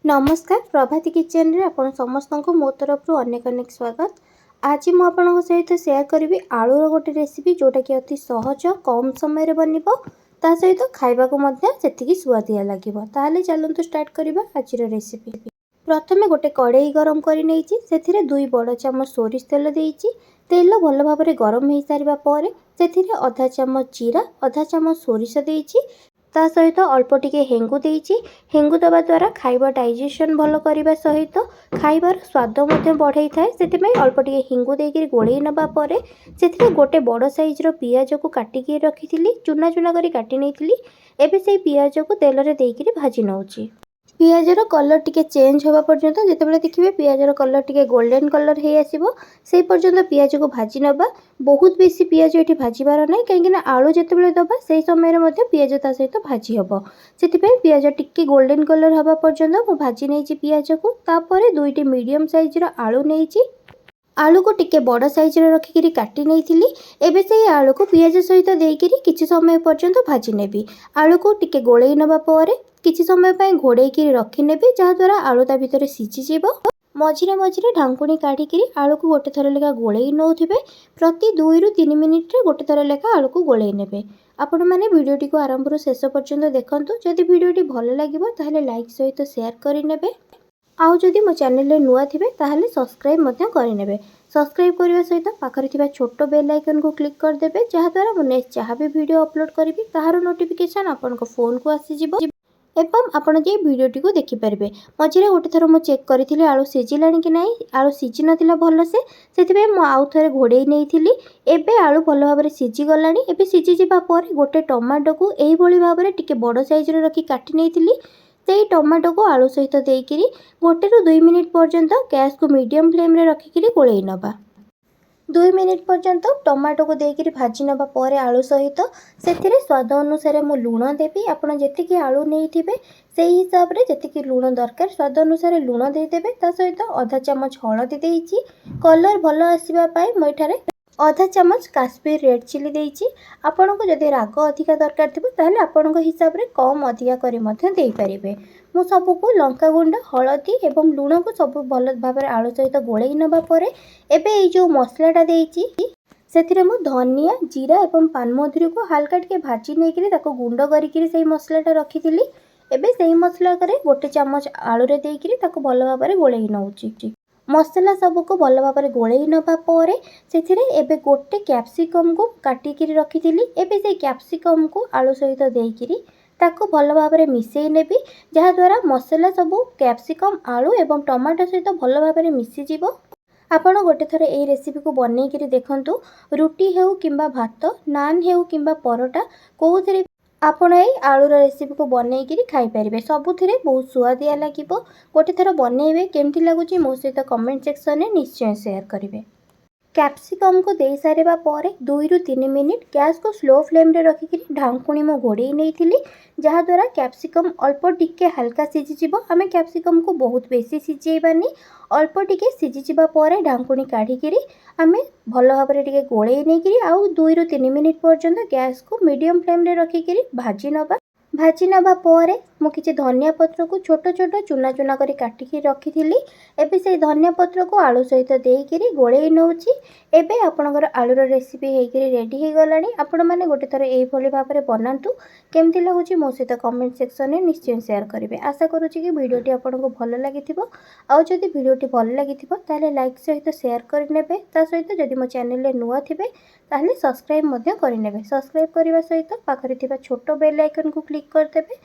नमस्कार प्रभाती किचन रे आपण समस्त को मो तरफ अनेक अनेक स्वागत। आज मु आपन सहित शेयर करी आलूर गोटे रेसिपी जोटा कि अति सहज कम समय रे बनिबो ता सहित खाइबा को मध्य सेतिकी सुआदिया लागिबो। ताले चलंतु स्टार्ट करिबा आजिर रेसिपी। प्रथमे गोटे कड़ाई गरम करि नेइची सेथिरे 2 बड़ चम्मच सोरिष तेल देइची। तेल भल भाव में गरम हो सारा पर सेथिरे आधा चम्मच जीरा आधा चम्मच सोरिष देइची। ता सहित अल्प टिके हेंगु देइची। हेंगु दबा द्वारा खाइबा डाइजेशन भल करने सहित खाइबार स्वाद बढ़ाई थाए। से अल्प टिके हिंगु देकर गोलई नबा परे सेथिरे गोटे बड़ साइज रो पियाज को काटिकी रखी चूना चूना करी काटी नहीं। एबे से पियाज को तेल रे देकर भाजी नौची। पियाजर कलर टिके चेंज होगा पर्यंत जितेबाला देखिए पियाजर कलर टिके गोल्डन कलर हो आसो से पर्यंत पियाज को भाजी नबा। बहुत बेसी पियाज ये भाजबार ना कहीं आलू जितेबाला दबा से समय पियाज ता सहित भाजी हम से पियाज टिके गोल्डन कलर हवा पर्यंत मु भाजी नहीं पियाज को। तापर 2टी मीडियम साइज आलू नहीं आलू को टिके बड़ साइज रखिकी काटी नहीं। एबे से आलू को पियाज सहित देकर किछि समय पर्यंत भाजी नेबी। आलू को टिके गोलई नबा परे किछि समय पय घोड़ेई रखी नेबी जहाँद्वारा आलू ता भितर सिझीजिव। मझिरे मझिरे ढांकुणी काढ़ी आलू को गोटे थर लेखा गोलई नौथिबे। प्रति 2 ରୁ 3 मिनिट रे गोटे थर लेखा आलू को गोलई नेबे। आपण माने वीडियोटी को आरंभ ରୁ शेष पर्यंत देखंतु। जदि वीडियोटी भल लागिबो ताहले लाइक सहित शेयर करि नेबे। आउ जदि मो चैनल रे नुआ थिबे ताहले सब्सक्राइब मध्य करि नेबे। सब्सक्राइब करबा सहित पाखरे थिबा छोटो बेल आइकन को क्लिक कर देबे जहाँद्वारा मु नेक्स्ट जहाँ भी वीडियो अपलोड करिबी ताहार नोटिफिकेशन आपन को फोन को आसी जिवो एवं आपण जे वीडियोटी को देखि परिबे। मझिरे गोटे थर मु चेक करिथिले आलू सिझिलानी कि नाही। आलू सिझि नथिला भल से सेथिबे मु आउ थरे घोड़ेई नेइथिली। एबे आलू भल भाबरे सिझि गलानी। एबे सिझि जिबा पर गोटे टमाटो को एई भली भाबरे टिके बड़ साइज रे रखी काटी नेइथिली। से टमाटो को आलू सहित देकर 1 ରୁ 2 मिनिट पर्यंत गैस को मीडियम फ्लेम रे रखिकी गोलई नबा। 2 मिनिट पर्यंत टमाटो को देकर भाजी नबा परे आलू सहित सेथिरे स्वाद अनुसार मु लुण देबी। आपण जेतिकी आलू नेइथिबे सेही हिसाब रे जेतिकी लुण दरकार स्वाद अनुसार लुण दे देबे। ता सहित आधा चम्मच हळदी देइची। कलर भल आसीबा पाई मु एठारे आधा चम्मच काश्मीर रेड चिली देइची। आपण को जदि राग अधिका दरकार थिबो ताहले आपण को हिसाब रे कम अधिका करी मध्य देई परिबे। मु सबु को लंका गुंड हळदी एवं लुण को सब भल भाबरे आलू सहित गोलई नबा परे एबे ए जो मसलाटा देइची सेथिरे मु धनिया जीरा एवं पानमधुरी को हल्का टिके भाजी नेकिरी ताको गुंड करिकिरी सेही मसलाटा रखिथिली। एबे सेही मसला करे गोटे चम्मच आलू रे देकिरी ताको भल भाबरे गोलई नउची। मसला सब को भल भाबरे गोलई नबा परे सेथिरे एबे गोटे कैप्सिकम को काटिकिरी रखिथिली। एबे से कैप्सिकम को आलू सहित देकिरी ताको भल भाबरे मिसेई नेबी जहाँद्वारा मसला सब कैप्सिकम आलू एवं टमाटो सहित भल भाबरे मिसी जिवो। आपण गोटे थर ए रेसिपी को बनेइकिरी देखंतु। रुटी हेउ किंबा भात नान हेउ किंबा परोटा कोउथिरे आपण ए आलूर रेसिपी को बनेइकिरी खाई परिबे। सबुथिरे बहुत सुआदिया लागिबो। गोटे थर बनेइबे केमथि लागुची मो सहित कमेंट सेक्शन में निश्चय शेयर करिवे। कैप्सिकम को दे सारिबा परे 2 ରୁ 3 मिनिट गैस को स्लो फ्लेम रे रखिकी ढांकुणी मो घोड़ेई नेइथिली जहाँद्वारा कैप्सिकम अल्प टिके हल्का सिझिजिवो। आमे कैप्सिकम को बहुत बेसी सिझेइबानी अल्प टिके सिझिजिबा परे ढांकुणी काढ़िकिरी आमे भल भाबरे टिके गोलई नेकिरी आउ 2 ରୁ 3 मिनिट पर्यंत गैस को मीडियम फ्लेम रे रखिकिरी भाजी नबा। भाजी नबा परे मु किछि धनिया पत्र को छोट छोट चूना चूना करी काटिकी रखिथिली। एबे से धनिया पत्र को आलू सहित देइकिरी गोलई नउची। एबे आपणकर आलूर रेसिपी हेइकिरी रेडी हे गलानी। आपण माने गोटे थर एई भली भाबरे बनांतु। केमथि लागुची मो सहित कमेंट सेक्शन में निश्चय शेयर करिवे। आशा करूची कि वीडियोटी आपनको भल लागिथिबो। आउ जदि वीडियोटी भल लागिथिबो ताले लाइक सहित शेयर करि नेबे। ता सहित जदि मो चैनल रे नुआ थिबे ताहले सब्सक्राइब मध्य करि नेबे। सब्सक्राइब करिवा सहित पाखरे थिबा छोटो बेल आइकन को क्लिक कर देबे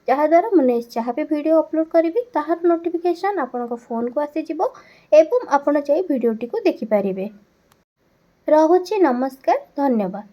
जहाँद्वारा मु नेक्स्ट जहाँ भी वीडियो अपलोड करी ताहार नोटिफिकेशन आपण फोन को आसीजिवो एवं आपण जाई वीडियोटी को देखि पारिबे। रहुछि नमस्कार धन्यवाद।